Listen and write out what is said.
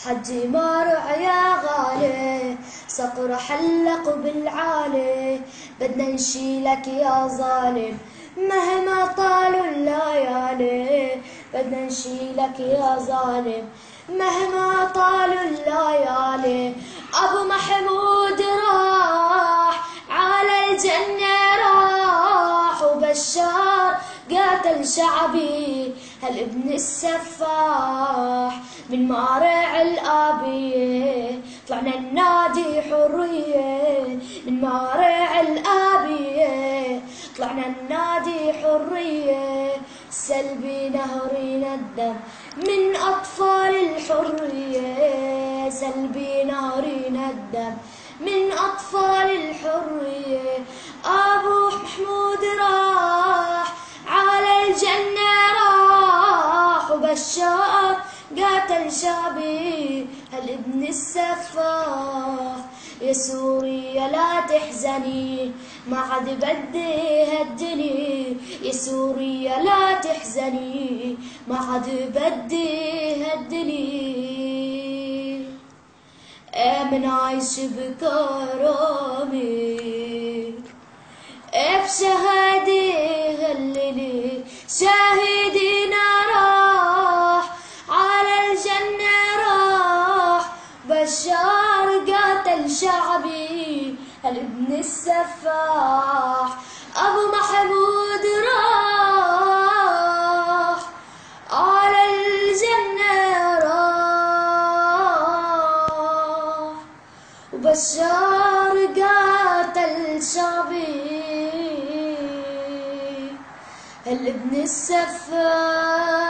حجي مارع يا غالي، صقر حلق بالعالي، بدنا نشيلك يا ظالم مهما طالوا الليالي، بدنا نشيلك يا ظالم مهما طالوا الليالي. أبو محمود راح على الجنة راح، وبشار قاتل شعبي هالابن السفاح من مارع الآبية، طلعنا ننادي حرية من مارع الآبية، طلعنا ننادي حرية، سلبي نهرنا الدم من أطفال الحرية، سلبي نهرنا الدم من أطفال الحرية. أبو محمود راح على الجنة راح، وبشار قاتل شعبي هالابن السفاح. يا سوريا لا تحزني ما عاد بدي هدني، يا سوريا لا تحزني ما عاد بدي هدني، من عايش بكرامي بشهادي هللي، شاهدينا راح على الجنة راح، بشار قاتل شعبي هالابن السفاح. أبو محمود راح على الجنة راح، وبشار قاتل شعبي هالابن السفاح.